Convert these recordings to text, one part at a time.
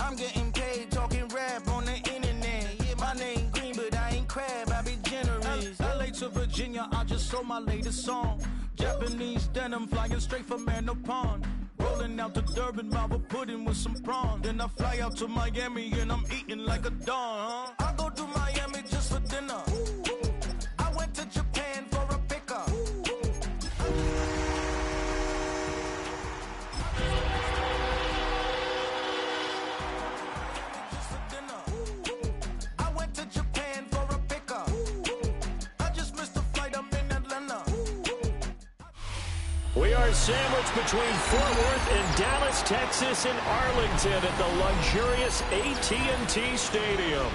I'm getting paid talking rap on the internet. Yeah, my name Green, but I ain't crab, I be generous. LA to Virginia, I just sold my latest song. Japanese denim flying straight from Manapon. Rolling out to Durban, Marble pudding with some prawn. Then I fly out to Miami and I'm eating like a don. I go to Miami just for dinner. I went to Japan for a pickup. I went to Japan for a pickup. I just missed the flight, I'm in Atlanta. We are sandwiched between Fort Worth and Dallas, Texas, and Arlington at the luxurious AT&T Stadium.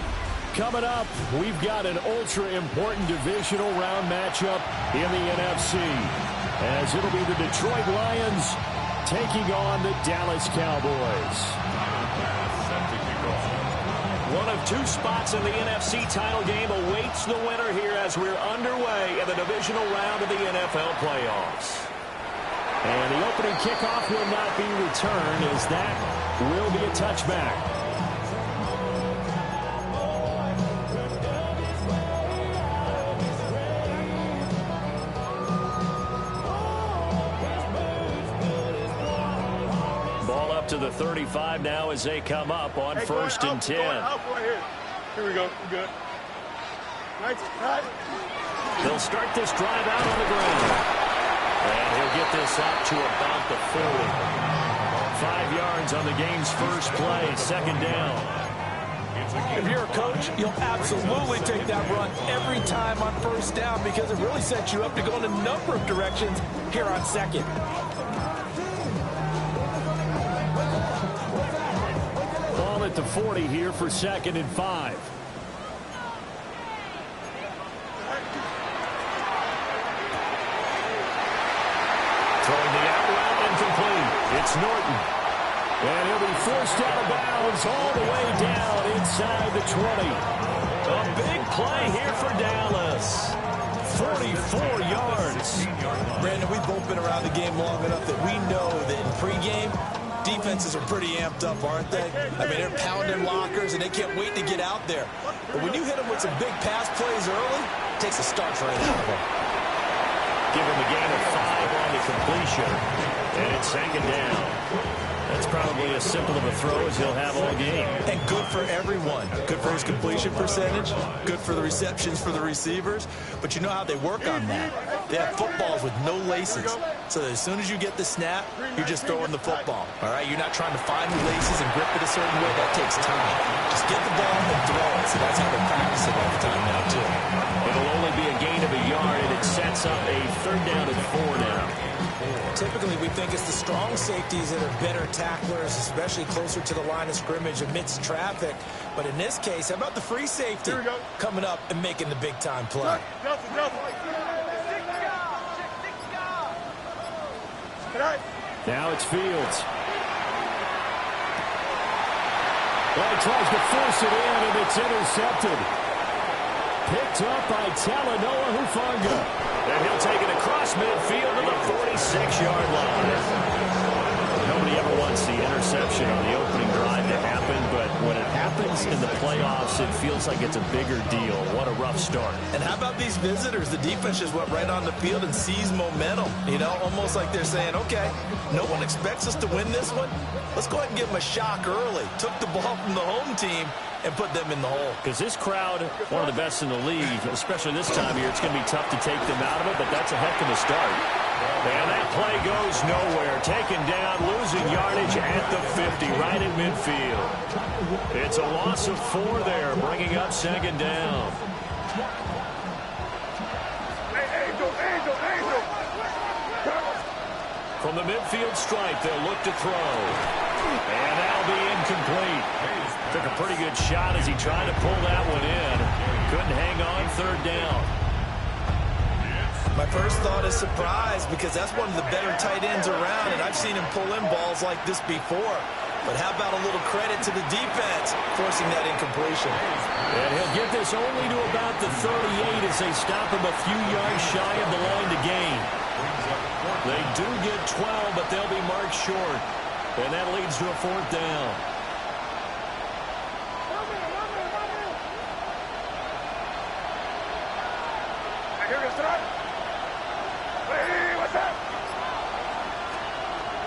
Coming up, we've got an ultra-important divisional round matchup in the NFC, as it'll be the Detroit Lions taking on the Dallas Cowboys. One of two spots in the NFC title game awaits the winner here as we're underway in the divisional round of the NFL playoffs. And the opening kickoff will not be returned, as that will be a touchback. Ball up to the 35 now as they come up on first and 10. Here we go. We're good. Nice. They'll start this drive out on the ground. And he'll get this up to about the 40. 5 yards on the game's first play, second down. If you're a coach, you'll absolutely take that run every time on first down because it really sets you up to go in a number of directions here on second. Ball at the 40 here for second and 5. Throwing the out route incomplete. It's Norton. And he'll be forced out of bounds all the way down inside the 20. A big play here for Dallas. 44 yards. Brandon, we've both been around the game long enough that we know that in pregame, defenses are pretty amped up, aren't they? I mean, they're pounding lockers, and they can't wait to get out there. But when you hit them with some big pass plays early, it takes a starch right out of them. Give him a gain of 5 on the completion. And it's second down. That's probably as simple of a throw as he'll have all game. And good for everyone. Good for his completion percentage. Good for the receptions for the receivers. But you know how they work on that. They have footballs with no laces. So that as soon as you get the snap, you're just throwing the football. All right? You're not trying to find the laces and grip it a certain way. That takes time. Just get the ball and throw it. So that's how they're practicing all the time now, too. It'll only be a gain of a yard, and it sets up a third down and 4 now. Typically, we think it's the strong safeties that are better tacklers, especially closer to the line of scrimmage amidst traffic. But in this case, how about the free safety coming up and making the big-time play? Now it's Fields. Well, he tries to force it in, and it's intercepted. Picked up by Talanoa Hufanga. And he'll take it across midfield to the 46-yard line. Nobody ever wants the interception on the opening drive to happen, but when it happens in the playoffs, it feels like it's a bigger deal. What a rough start. And how about these visitors? The defense just went right on the field and seized momentum. You know, almost like they're saying, okay, no one expects us to win this one. Let's go ahead and give them a shock early. Took the ball from the home team and put them in the hole. Because this crowd, one of the best in the league, especially this time of year, it's going to be tough to take them out of it, but that's a heck of a start. And that play goes nowhere. Taken down, losing yardage at the 50, right at midfield. It's a loss of 4 there, bringing up second down. From the midfield stripe, they'll look to throw. And that'll be incomplete. Took a pretty good shot as he tried to pull that one in. Couldn't hang on, third down. My first thought is surprise because that's one of the better tight ends around, and I've seen him pull in balls like this before. But how about a little credit to the defense forcing that incompletion? And he'll get this only to about the 38 as they stop him a few yards shy of the line to gain. They do get 12, but they'll be marked short. And that leads to a fourth down.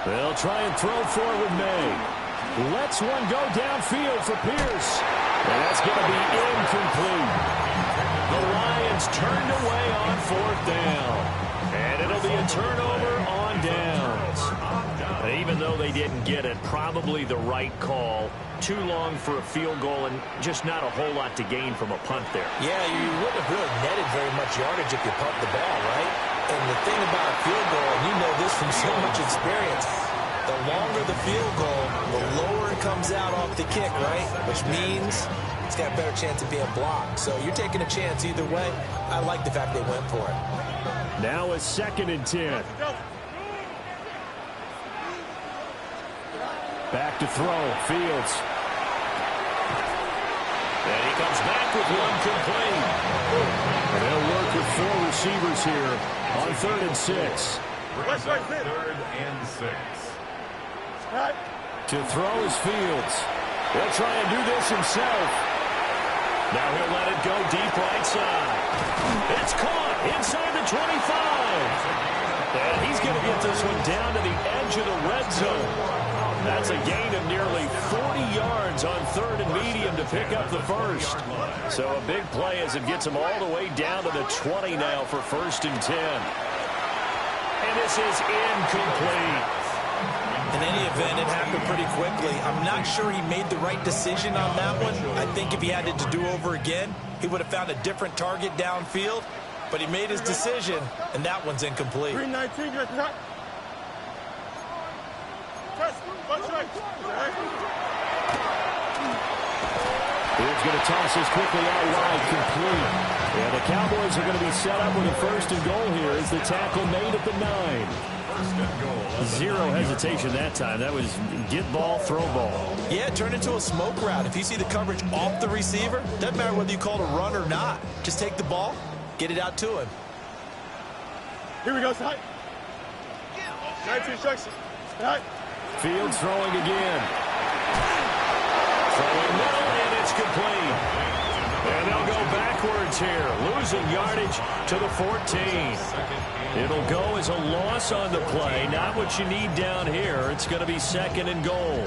They'll try and throw for it with May. Lets one go downfield for Pierce. And that's going to be incomplete. The Lions turned away on 4th down. And it'll be a turnover on downs. Even though they didn't get it, probably the right call. Too long for a field goal and just not a whole lot to gain from a punt there. Yeah, you wouldn't have really netted very much yardage if you punt the ball, right? And the thing about a field goal, and you know this from so much experience, the longer the field goal, the lower it comes out off the kick, right? Which means it's got a better chance of being blocked. So you're taking a chance either way. I like the fact they went for it. Now a 2nd and 10. Back to throw, Fields. And he comes back with one complete. And they'll work with 4 receivers here on 3rd and 6. 3rd and 6. To throw is Fields. He'll try and do this himself. Now he'll let it go deep right side. It's caught inside the 25. And he's going to get this one down to the edge of the red zone. That's a gain of nearly 40 yards on 3rd and medium to pick up the first. So a big play as it gets him all the way down to the 20 now for 1st and 10. And this is incomplete. In any event, it happened pretty quickly. I'm not sure he made the right decision on that one. I think if he had it to do over again, he would have found a different target downfield. But he made his decision, and that one's incomplete. 319, He's going to toss this quickly out wide, complete. And the Cowboys are going to be set up with a 1st and goal here as the tackle made at the 9. 1st and goal. Zero hesitation that time. That was get ball, throw ball. Yeah, turn into a smoke route. If you see the coverage off the receiver, doesn't matter whether you call it a run or not. Just take the ball, get it out to him. Here we go, side. 19 instruction. Side. Fields throwing again. Throwing middle, and it's complete. And they'll go backwards here, losing yardage to the 14. It'll go as a loss on the play, not what you need down here. It's going to be 2nd and goal.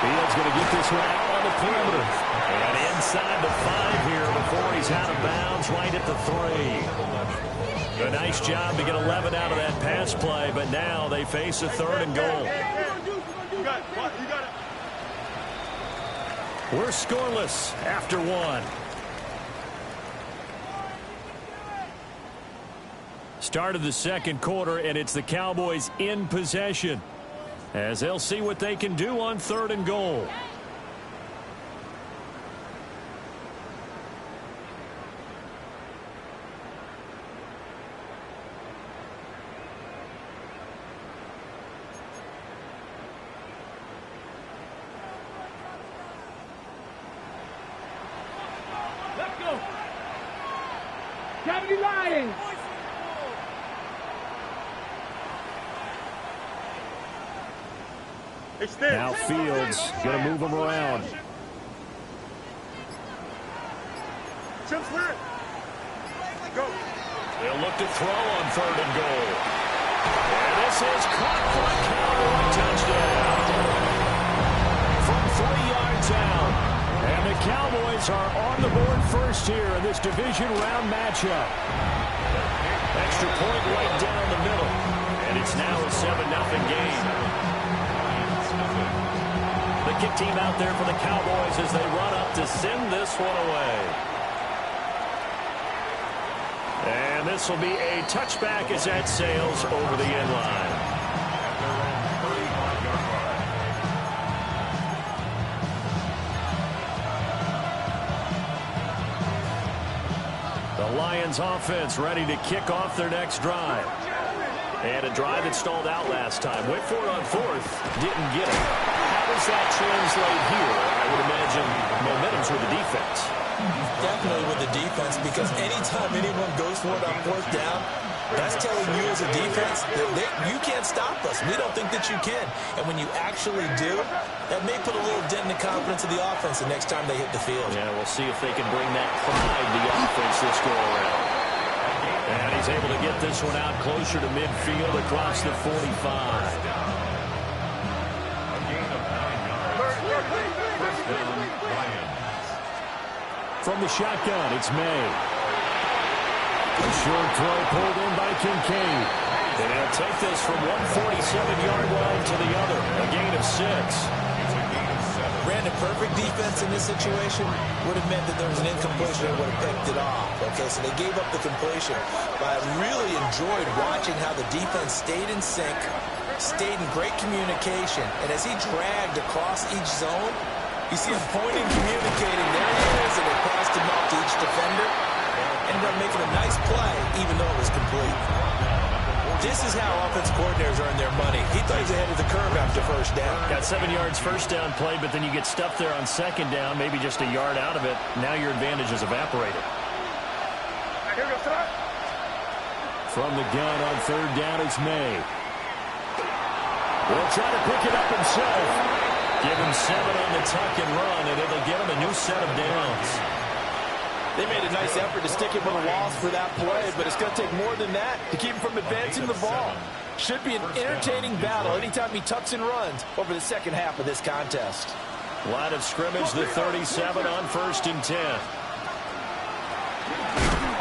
Fields going to get this one out on the perimeter. And inside the 5 here before he's out of bounds, right at the 3. A nice job to get 11 out of that pass play, but now they face a 3rd and goal. You got it. We're scoreless after 1. Start of the 2nd quarter, and it's the Cowboys in possession as they'll see what they can do on 3rd and goal. Now Fields going to move him around. They'll look to throw on 3rd and goal. And this is caught for a Cowboy touchdown. From 3 yards out. And the Cowboys are on the board first here in this division round matchup. Extra point right down the middle. And it's now a 7-0 game. The kick team out there for the Cowboys as they run up to send this one away. And this will be a touchback as that sails over the end line. The Lions offense ready to kick off their next drive. And a drive that stalled out last time. Went for it on 4th. Didn't get it. How does that translate here? I would imagine momentum's with the defense. Definitely with the defense, because anytime anyone goes for it on 4th down, That's telling you as a defense that you can't stop us. We don't think that you can. And when you actually do, that may put a little dent in the confidence of the offense the next time they hit the field. Yeah, we'll see if they can bring that pride to the offense this go around. And he's able to get this one out closer to midfield across the 45. From the shotgun, it's May. A short throw pulled in by Kincaid. And he'll take this from 147-yard line to the other. A gain of 6. Brandon, perfect defense in this situation would have meant that there was an incompletion and would have picked it off. Okay, so they gave up the completion. But I really enjoyed watching how the defense stayed in sync, stayed in great communication. And as he dragged across each zone, you see him pointing, communicating. There he is, and it passed him off to each defender. Ended up making a nice play, even though it was complete. This is how offense coordinators earn their money. He thought he was ahead of the curve after first down. Got 7 yards first down play, but then you get stuffed there on second down, maybe just a yard out of it. Now your advantage is evaporated. From the gun on third down, it's May. Will try to pick it up himself. Give him 7 on the tuck and run, and it'll get him a new set of downs. They made a nice effort to stick him with a loss for that play, but it's going to take more than that to keep him from advancing the ball. Should be an entertaining battle anytime he tucks and runs over the second half of this contest. Line of scrimmage, the 37 on 1st and 10.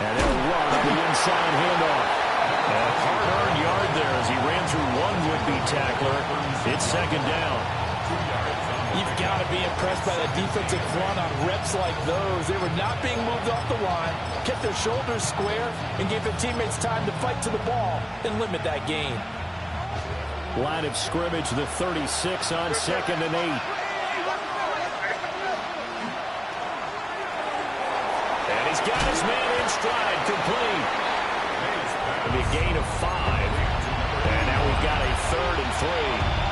And he'll run on the inside handoff. A hard-earned yard there as he ran through one would-be tackler. It's second down. You've got to be impressed by that defensive front on reps like those. They were not being moved off the line, kept their shoulders square, and gave their teammates time to fight to the ball and limit that gain. Line of scrimmage, the 36 on 2nd and 8. And he's got his man in stride, complete. It'll be a gain of 5. And now we've got a 3rd and 3.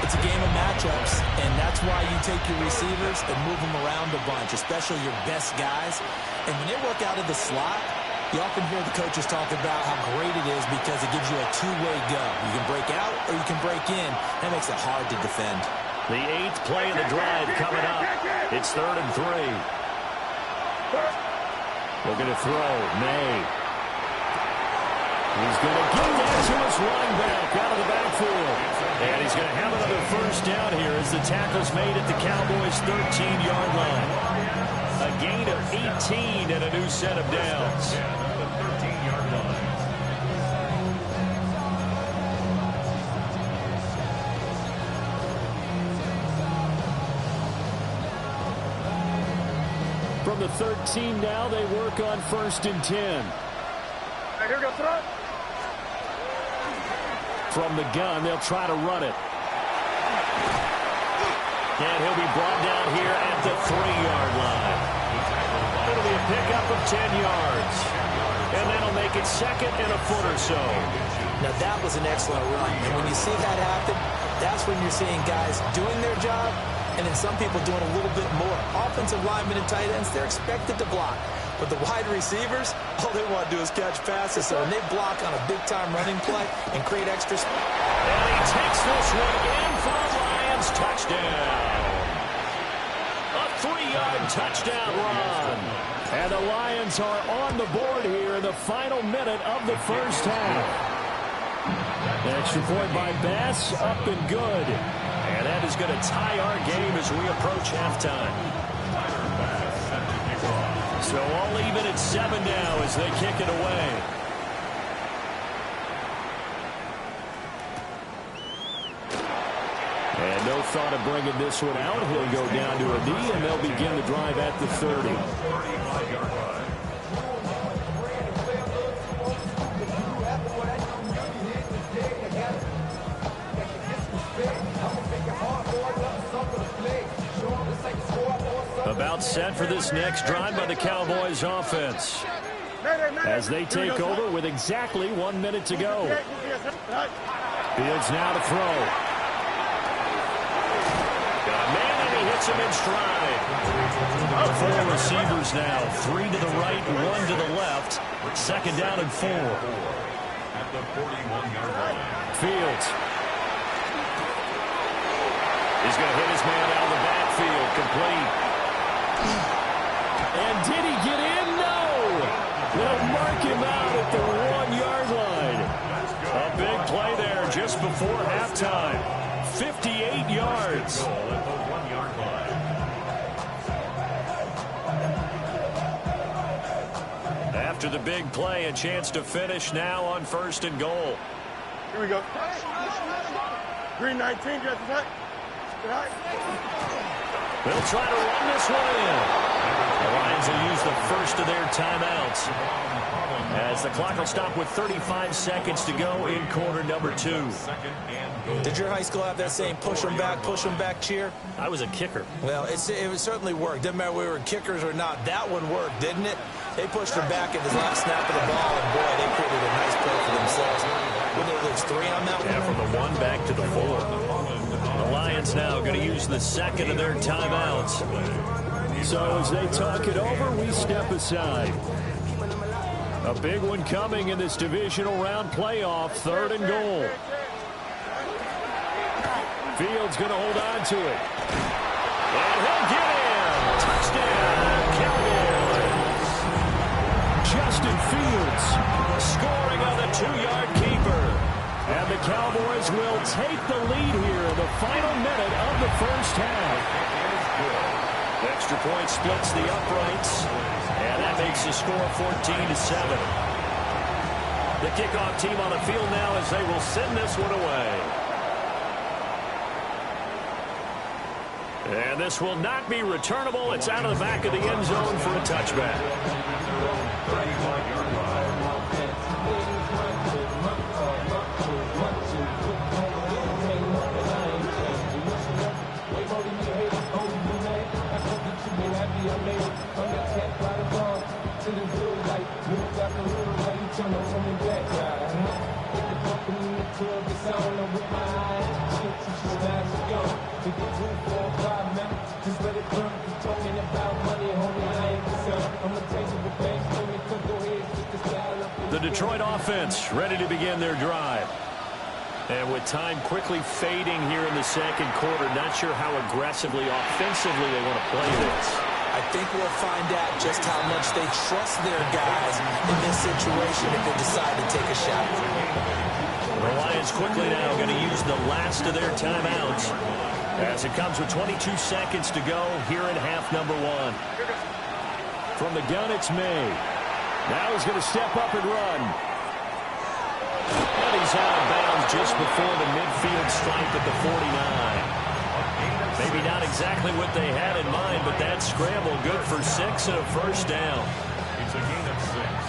It's a game of matchups, and that's why you take your receivers and move them around a bunch, especially your best guys. And when they work out of the slot, you often hear the coaches talk about how great it is because it gives you a two-way go. You can break out or you can break in. That makes it hard to defend. The 8th play of the drive coming up. It's 3rd and 3. Looking to throw, May. He's going to get that to his running back out of the backfield. And he's going to have another first down here as the tackle's made at the Cowboys' 13-yard line. A gain of 18 and a new set of downs. From the 13 now, they work on 1st and 10. Here we go, throw it. From the gun, they'll try to run it. And he'll be brought down here at the 3-yard line. It'll be a pickup of 10 yards. And that'll make it 2nd and a foot or so. Now, that was an excellent run. And when you see that happen, that's when you're seeing guys doing their job and then some people doing a little bit more. Offensive linemen and tight ends, they're expected to block. But the wide receivers, all they want to do is catch passes. So when they block on a big-time running play and create extra space. And he takes this one in for the Lions. Touchdown. A 3-yard touchdown run. And the Lions are on the board here in the final minute of the first half. Extra point by Bass, up and good. And that is going to tie our game as we approach halftime. So all even at 7 now as they kick it away. And no thought of bringing this one out. He'll go down to a knee, and they'll begin the drive at the 30. About set for this next drive by the Cowboys offense. As they take over with exactly 1 minute to go. Fields now to throw. Got a man and he hits him in stride. 4 receivers now. 3 to the right, 1 to the left. 2nd down and 4. at the 41-yard line. Fields. He's going to hit his man out of the backfield. Complete. And did he get in? No. They'll mark him out at the 1-yard line. A big play there just before halftime. 58 yards. After the big play, a chance to finish now on 1st and goal. Here we go. Green 19, just right. They'll try to run this one in. The Lions will use the first of their timeouts as the clock will stop with 35 seconds to go in quarter number 2. Did your high school have that saying, push them back cheer? I was a kicker. Well, it certainly worked. Didn't matter whether we were kickers or not. That one worked, didn't it? They pushed him back at the last snap of the ball, and boy, they created a nice play for themselves. When they lose 3 on that one? Yeah, from the 1 back to the 4. The Lions now going to use the second of their timeouts. So as they talk it over, we step aside. A big one coming in this divisional round playoff, 3rd and goal. Fields going to hold on to it. And he'll get in. Touchdown, Cowboys. Justin Fields scoring on the 2-yard keeper. And the Cowboys will take the lead here in the final minute of the first half. Extra point splits the uprights, and that makes the score 14-7. The kickoff team on the field now as they will send this one away. And this will not be returnable. It's out of the back of the end zone for a touchback. The Detroit offense ready to begin their drive. And with time quickly fading here in the second quarter, not sure how aggressively, offensively they want to play this. I think we'll find out just how much they trust their guys in this situation if they decide to take a shot. The Lions quickly now going to use the last of their timeouts as it comes with 22 seconds to go here in half number 1. From the gun, it's May. Now he's going to step up and run. And he's out of bounds just before the midfield stripe at the 49. Maybe not exactly what they had in mind, but that scramble good for 6 and a first down.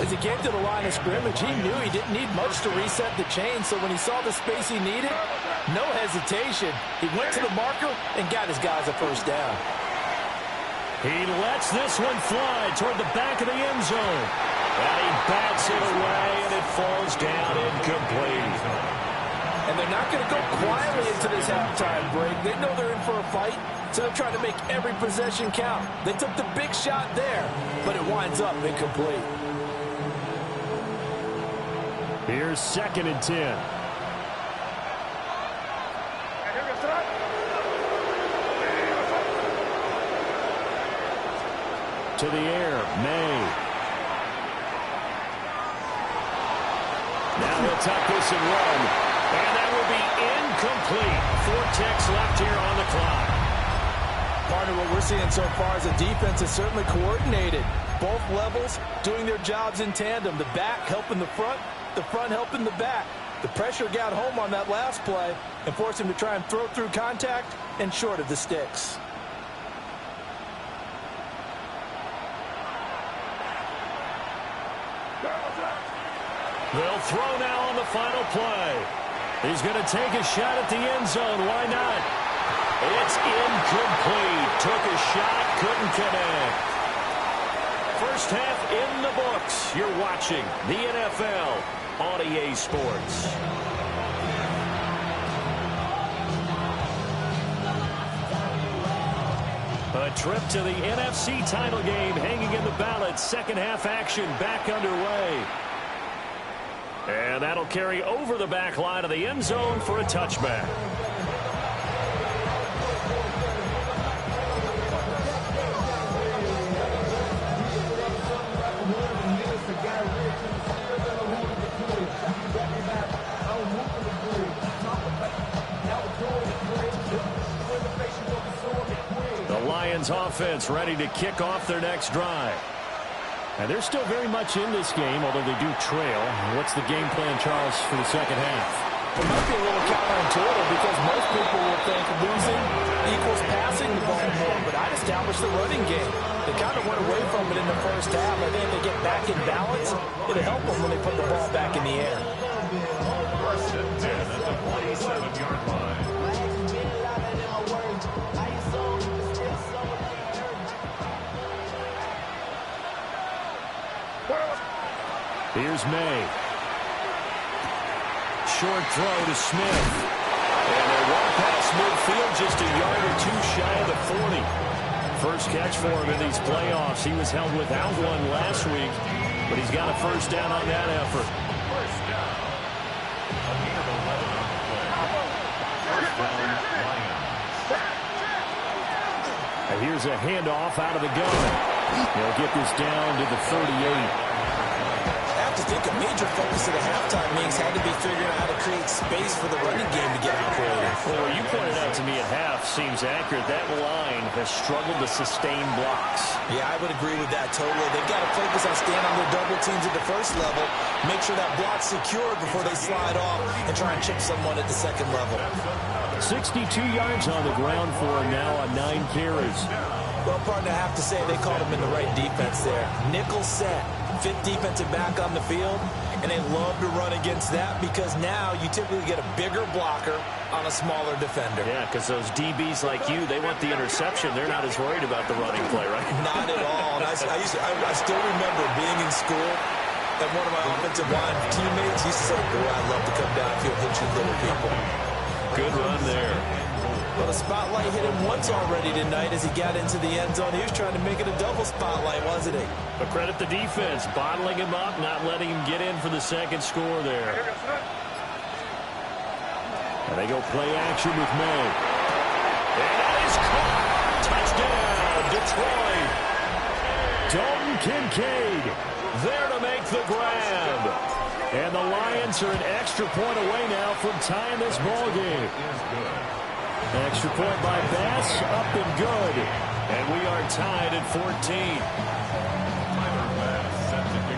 As he came to the line of scrimmage, he knew he didn't need much to reset the chain, so when he saw the space he needed, no hesitation. He went to the marker and got his guys a first down. He lets this one fly toward the back of the end zone. And he bats it away, and it falls down incomplete. And they're not going to go quietly into this halftime break. They know they're in for a fight, so they're trying to make every possession count. They took the big shot there, but it winds up incomplete. Here's 2nd and 10. To the air, May. Now he'll tuck this and run. And that will be incomplete. 4 ticks left here on the clock. Partner, what we're seeing so far is the defense is certainly coordinated. Both levels doing their jobs in tandem. The back helping the front helping the back. The pressure got home on that last play and forced him to try and throw through contact and short of the sticks. They'll throw now on the final play. He's going to take a shot at the end zone. Why not? It's incomplete. Took a shot, couldn't connect. First half in the books. You're watching the NFL on EA Sports. A trip to the NFC title game hanging in the balance. Second half action back underway. And that'll carry over the back line of the end zone for a touchback. The Lions offense ready to kick off their next drive. And they're still very much in this game, although they do trail. What's the game plan, Charles, for the second half? It might be a little counterintuitive because most people will think losing equals passing the ball more, but I'd establish the running game. They kind of went away from it in the first half. I think if they get back in balance, it'll help them when they put the ball back in the air. First and 10 at the 27-yard line. Here's May. Short throw to Smith. And they walk past midfield just a yard or two shy of the 40. First catch for him in these playoffs. He was held without one last week, but he's got a first down on that effort. First down. A gain of 11 on the play. First down, Lions. And here's a handoff out of the gun. They'll get this down to the 38. I have to think a major focus of the halftime meetings had to be figuring out how to create space for the running game to get operated. Well, what you pointed out to me at half seems accurate. That line has struggled to sustain blocks. Yeah, I would agree with that totally. They've got to focus on staying on their double teams at the first level, make sure that block's secured before they slide off and try and chip someone at the second level. 62 yards on the ground for him now on 9 carries. Well, partner, I have to say they called him in the right defense there. Nickel set, fifth defensive back on the field, and they love to run against that because now you typically get a bigger blocker on a smaller defender. Yeah, because those DBs like you, they want the interception. They're not as worried about the running play, right? Not at all. And I still remember being in school, and one of my offensive line teammates used to say, "Boy, I'd love to come downfield and hit you little people." Good run there. Well, the spotlight hit him once already tonight as he got into the end zone. He was trying to make it a double spotlight, wasn't he? But credit the defense, bottling him up, not letting him get in for the second score there. And they go play action with May. And that is caught. Touchdown, Detroit. Dalton Kincaid there to make the grab. And the Lions are an extra point away now from tying this ball game. Extra point by Bass, up and good. And we are tied at 14.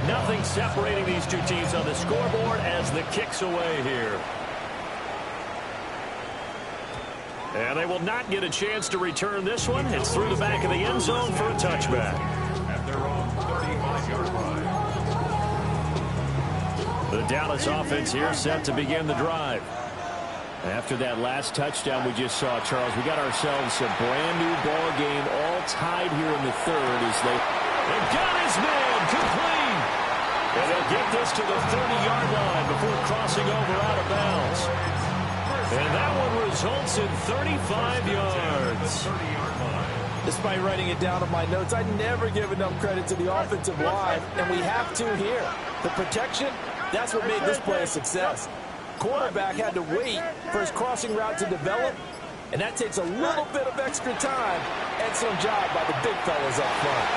Nothing separating these two teams on the scoreboard as the kick's away here. And they will not get a chance to return this one. It's through the back of the end zone for a touchback. At their own 35-yard line. The Dallas offense here set to begin the drive. After that last touchdown we just saw, Charles, we got ourselves a brand new ball game, all tied here in the third as they've got his man complete. And they'll get this to the 30-yard line before crossing over out of bounds. And that one results in 35 yards. Despite writing it down in my notes, I never give enough credit to the offensive line, and we have to here. The protection, that's what made this play a success. Quarterback had to wait for his crossing route to develop, and that takes a little bit of extra time. Excellent job by the big fellas up front.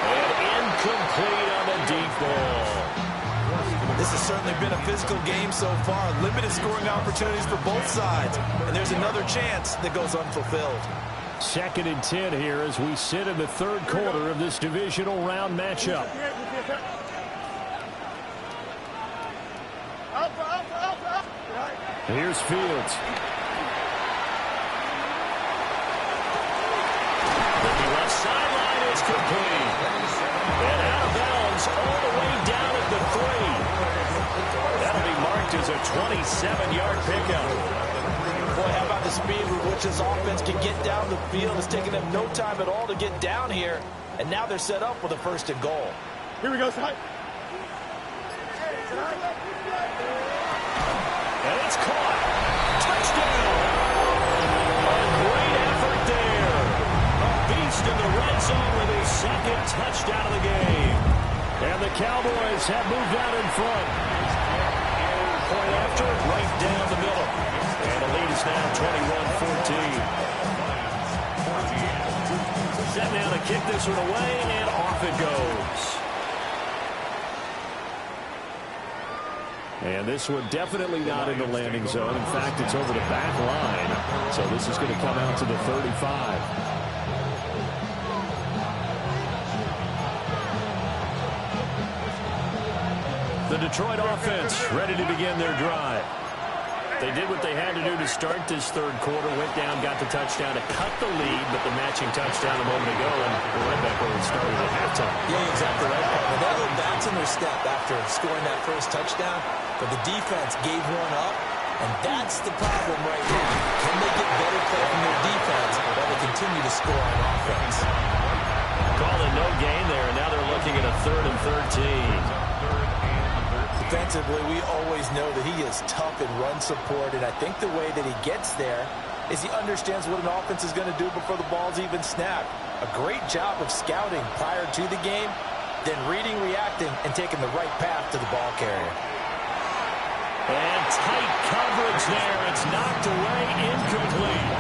And incomplete on the deep ball. This has certainly been a physical game so far. Limited scoring opportunities for both sides, and there's another chance that goes unfulfilled. 2nd and 10 here as we sit in the third quarter of this divisional round matchup. Here's Fields. The left sideline is complete. And out of bounds all the way down at the 3. That'll be marked as a 27-yard pickup. Boy, how about the speed with which this offense can get down the field? It's taken them no time at all to get down here. And now they're set up with a 1st and goal. Here we go, Ty. And it's caught. Touchdown. A great effort there. A beast in the red zone with his 2nd touchdown of the game. And the Cowboys have moved out in front. after it right down the middle. And the lead is now 21-14. Set now to kick this one away, and off it goes. And this one definitely not in the landing zone. In fact, it's over the back line. So this is going to come out to the 35. The Detroit offense ready to begin their drive. They did what they had to do to start this third quarter. Went down, got the touchdown to cut the lead, but the matching touchdown a moment ago, and we're right back where it started at halftime. Yeah, exactly right, partner. They're a little backs in their step after scoring that first touchdown, but the defense gave one up, and that's the problem right now. Can they get better play from their defense while they continue to score on offense? Calling no gain there, and now they're looking at a 3rd and 13. Defensively, we always know that he is tough in run support, and I think the way that he gets there is he understands what an offense is going to do before the ball's even snapped. A great job of scouting prior to the game, then reading, reacting, and taking the right path to the ball carrier. And tight coverage there. It's knocked away, incomplete.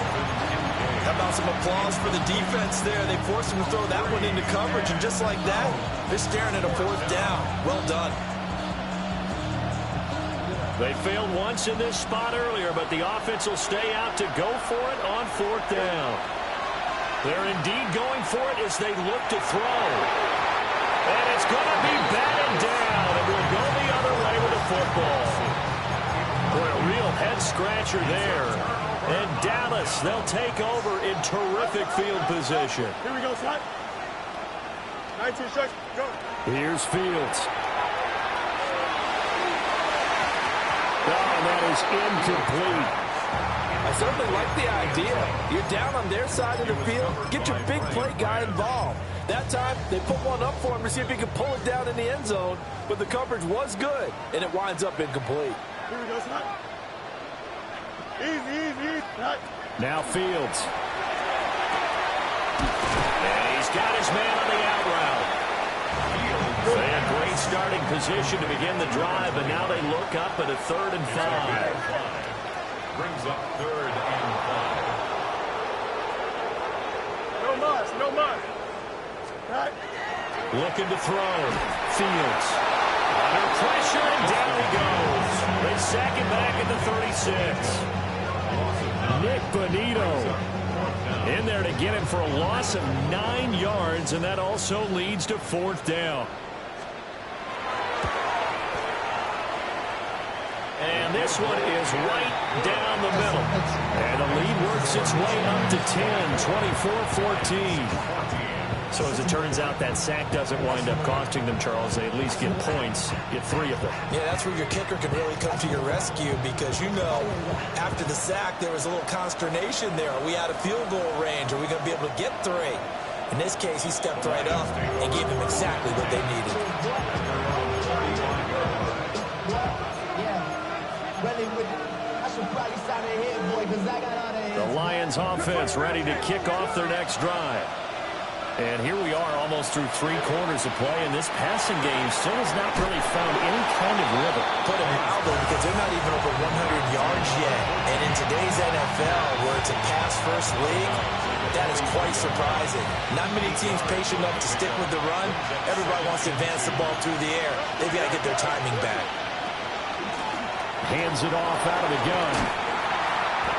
How about some applause for the defense there? They forced him to throw that one into coverage, and just like that, they're staring at a 4th down. Well done. They failed once in this spot earlier, but the offense will stay out to go for it on 4th down. They're indeed going for it as they look to throw. And it's going to be batted down, and we'll go the other way with the football. Boy, a real head-scratcher there. And Dallas, they'll take over in terrific field position. Here we go, Scott. 19 seconds, go. Here's Fields. Oh, that is incomplete. I certainly like the idea. You're down on their side of the field. Get your big play guy involved. That time, they put one up for him to see if he could pull it down in the end zone. But the coverage was good, and it winds up incomplete. Here we go, Scott. Easy. Now Fields. And he's got his man on the out route. They had great starting position to begin the drive, but now they look up at a 3rd and 5. Brings up 3rd and 5. No muss. Right. Looking to throw. Fields. Under pressure, and down he goes. They sack him back at the 36. Nick Bonito in there to get him for a loss of 9 yards, and that also leads to 4th down. And this one is right down the middle. And the lead works its way up to 10, 24-14. So as it turns out, that sack doesn't wind up costing them, Charles. They at least get points, get 3 of them. Yeah, that's where your kicker can really come to your rescue because, you know, after the sack, there was a little consternation there. Are we out of field goal range? Are we going to be able to get 3? In this case, he stepped right up and gave them exactly what they needed. The Lions offense ready to kick off their next drive. And here we are almost through 3 quarters of play, and this passing game still has not really found any kind of rhythm. Put it mildly because they're not even over 100 yards yet. And in today's NFL, where it's a pass-first league, that is quite surprising. Not many teams patient enough to stick with the run. Everybody wants to advance the ball through the air. They've got to get their timing back. Hands it off out of the gun.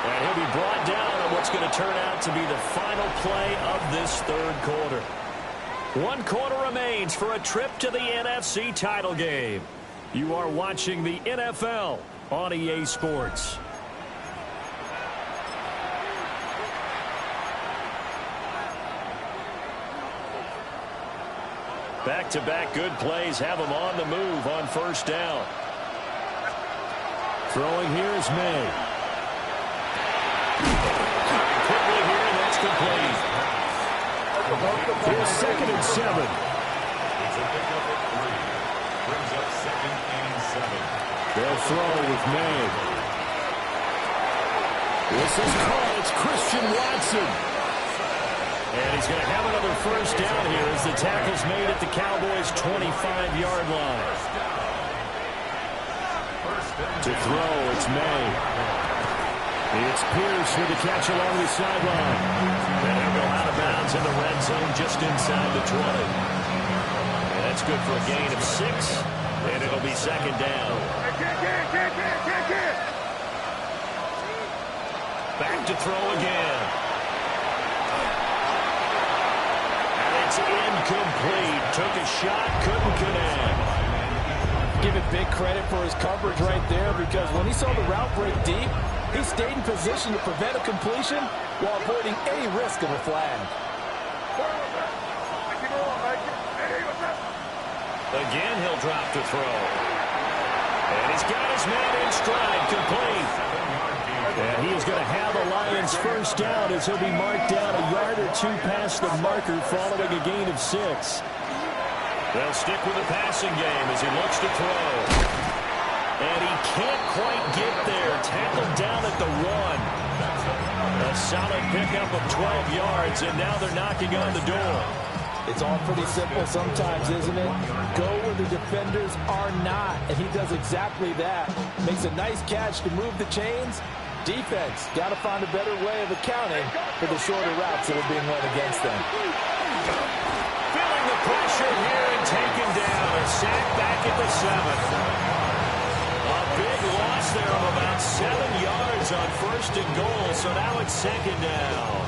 And he'll be brought down on what's going to turn out to be the final play of this third quarter. 1 quarter remains for a trip to the NFC title game. You are watching the NFL on EA Sports. Back-to-back good plays have them on the move on 1st down. Throwing here is May. Quickly here, and that's complete. Here's 2nd and 7. It's a pickup at 3. Brings up 2nd and 7. They'll throw with May. This is caught. It's Christian Watson. And he's going to have another 1st down here as the tackle's made at the Cowboys' 25-yard line. 1st and To throw, it's May. It's Pierce with the catch along the sideline. And he'll go out of bounds in the red zone just inside the 20. And that's good for a gain of 6. And it'll be second down. Back to throw again. And it's incomplete. Took a shot, couldn't connect. Give it big credit for his coverage right there, because when he saw the route break deep, he stayed in position to prevent a completion while avoiding any risk of a flag. Again, he'll drop to throw. And he's got his man in stride, complete. And he is going to have the Lions first down as he'll be marked down a yard or 2 past the marker following a gain of 6. They'll stick with the passing game as he looks to throw. And he can't quite get there. Tackled down at the 1. A solid pickup of 12 yards, and now they're knocking on the door. It's all pretty simple sometimes, isn't it? Go where the defenders are not, and he does exactly that. Makes a nice catch to move the chains. Defense got to find a better way of accounting for the shorter routes that are being run against them. Feeling the pressure here and taken down. A sack back at the 7. A big loss there of about 7 yards on 1st and goal, so now it's second down.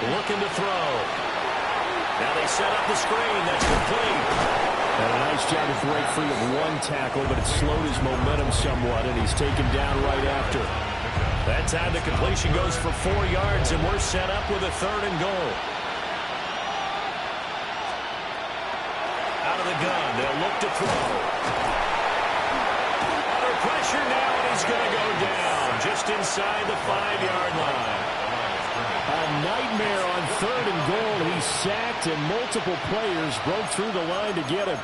Looking to throw. Now they set up the screen. That's complete. And a nice job to break free of 1 tackle, but it slowed his momentum somewhat, and he's taken down right after. That time the completion goes for 4 yards, and we're set up with a 3rd and goal. Out of the gun. They'll look to throw. Under pressure now, and he's going to go down just inside the 5-yard line. A nightmare on 3rd and goal. He's sacked, and multiple players broke through the line to get him.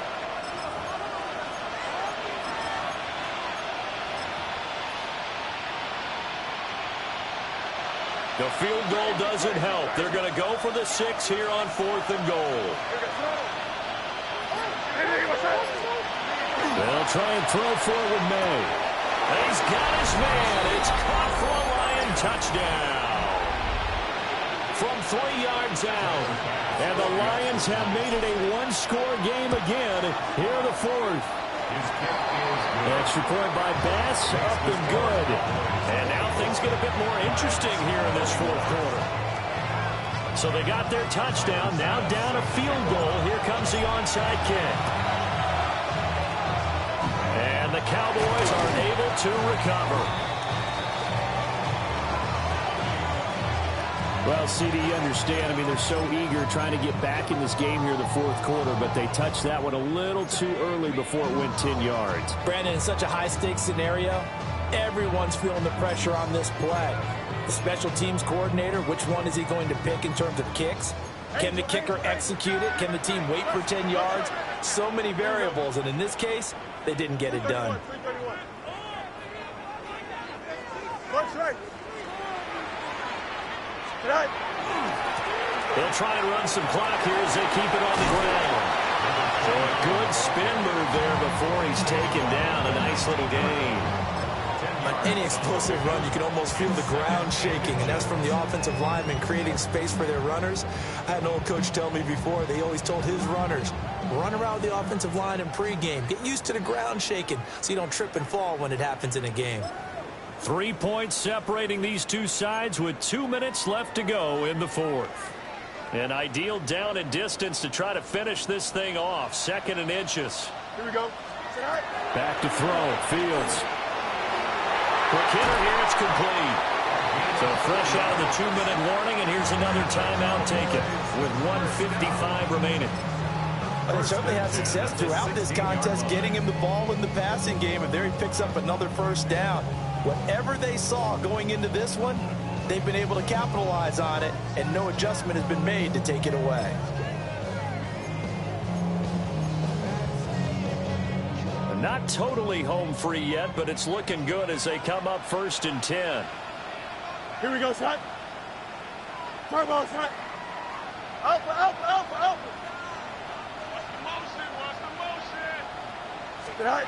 The field goal doesn't help. They're going to go for the 6 here on 4th and goal. They'll try and throw for it with May. He's got his man. It's caught for a Lion touchdown. From 3 yards out. And the Lions have made it a 1-score game again here in the 4th. Extra point by Bass, up and good. And now things get a bit more interesting here in this 4th quarter. So they got their touchdown, now down a field goal. Here comes the onside kick. And the Cowboys are able to recover. Well, CD, you understand. I mean, they're so eager trying to get back in this game here in the 4th quarter, but they touched that one a little too early before it went 10 yards. Brandon, in such a high-stakes scenario, everyone's feeling the pressure on this play. The special teams coordinator, which one is he going to pick in terms of kicks? Can the kicker execute it? Can the team wait for 10 yards? So many variables, and in this case, they didn't get it done. They'll try and run some clock here as they keep it on the ground. So a good spin move there before he's taken down. A nice little gain. On any explosive run, you can almost feel the ground shaking, and that's from the offensive linemen creating space for their runners. I had an old coach tell me before, they always told his runners, run around the offensive line in pregame. Get used to the ground shaking so you don't trip and fall when it happens in a game. 3 points separating these two sides with 2 minutes left to go in the 4th. An ideal down and distance to try to finish this thing off. 2nd and inches. Here we go. Back to throw. Fields. Quick hitter here. It's complete. So fresh out of the 2-minute warning, and here's another timeout taken with 1:55 remaining. They certainly had success throughout this contest getting him the ball in the passing game, and there he picks up another 1st down. Whatever they saw going into this one, they've been able to capitalize on it, and no adjustment has been made to take it away. Not totally home free yet, but it's looking good as they come up 1st and 10. Here we go, son. Turbo, son. Alpha, alpha, alpha, alpha. Watch the motion, watch the motion. Right.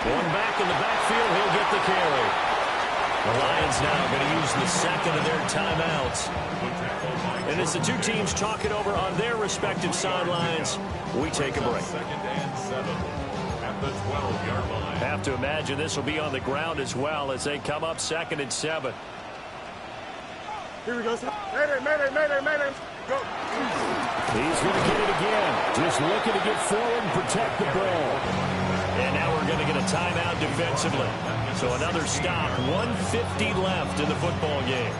Going back in the backfield, he'll get the carry. The Lions now going to use the second of their timeouts. And as the two teams talk it over on their respective sidelines, we take a break. 2nd and 7 at the 12-yard line. Have to imagine this will be on the ground as well as they come up 2nd and 7. Here we go, son. Mayday, mayday, mayday, mayday. Go. He's going to get it again. Just looking to get forward and protect the ball. And now we're going to get a timeout defensively. So another stop. 1:50 left in the football game.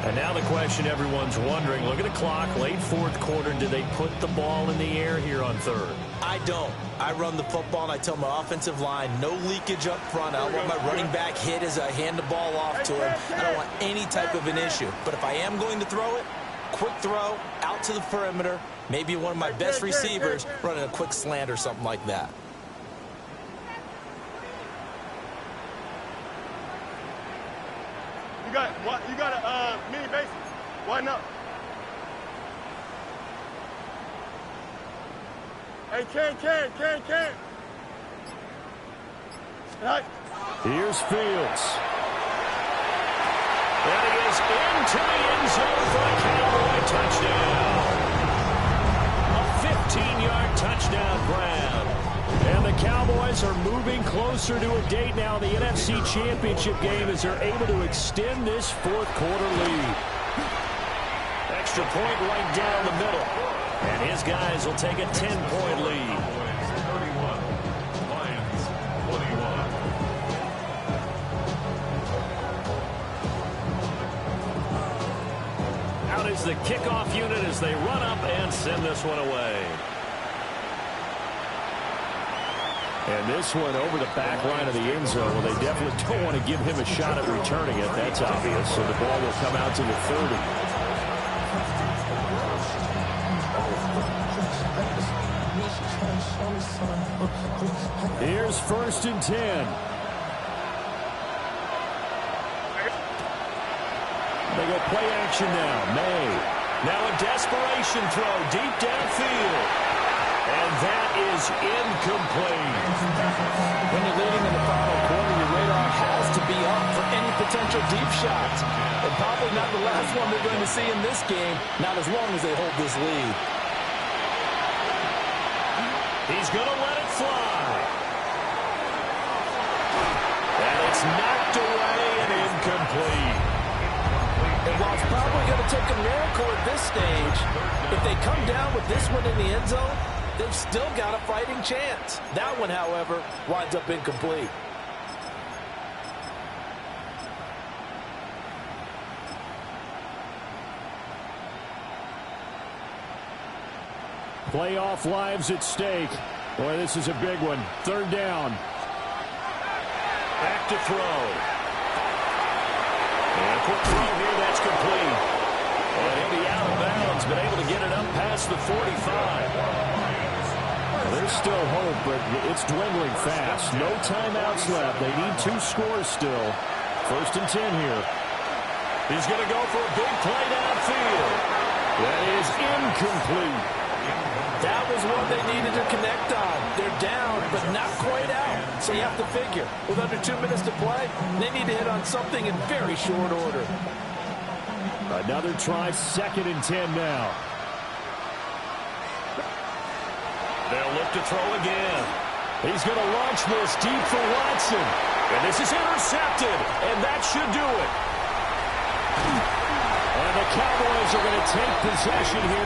And now the question everyone's wondering, look at the clock, late 4th quarter, do they put the ball in the air here on 3rd? I don't. I run the football, and I tell my offensive line, no leakage up front. I don't want my running back hit as I hand the ball off to him. I don't want any type of an issue. But if I am going to throw it, quick throw, out to the perimeter, maybe one of my best receivers running a quick slant or something like that. You got a mini bases. Why not? Hey, Ken. Right. Here's Fields. And he is into the end zone for a Cowboy touchdown. A 15-yard touchdown grab. And the Cowboys are moving closer to a date now in the NFC Championship game as they're able to extend this 4th quarter lead. Extra point right down the middle. And his guys will take a 10-point lead. 31, Lions 21. Out is the kickoff unit as they run up and send this one away. And this one over the back line of the end zone. Well, they definitely don't want to give him a shot at returning it. That's obvious. So the ball will come out to the 30. Here's 1st and 10. They go play action now. May. Now a desperation throw deep downfield. And that is incomplete. When you're leading in the final quarter, your radar has to be up for any potential deep shots. And probably not the last one they're going to see in this game, not as long as they hold this lead. He's going to let it fly. And it's knocked away and incomplete. And while it's probably going to take a miracle at this stage, if they come down with this one in the end zone, they've still got a fighting chance. That one, however, winds up incomplete. Playoff lives at stake. Boy, this is a big one. 3rd down. Back to throw. And a quick throw here, that's complete. And he'll be out of bounds, but able to get it up past the 45. There's still hope, but it's dwindling fast. No timeouts left. They need 2 scores still. 1st and 10 here. He's going to go for a big play downfield. That is incomplete. That was what they needed to connect on. They're down, but not quite out. So you have to figure, with under 2 minutes to play, they need to hit on something in very short order. Another try, 2nd and 10 now. They'll look to throw again. He's going to launch this deep for Watson. And this is intercepted, and that should do it. And the Cowboys are going to take possession here.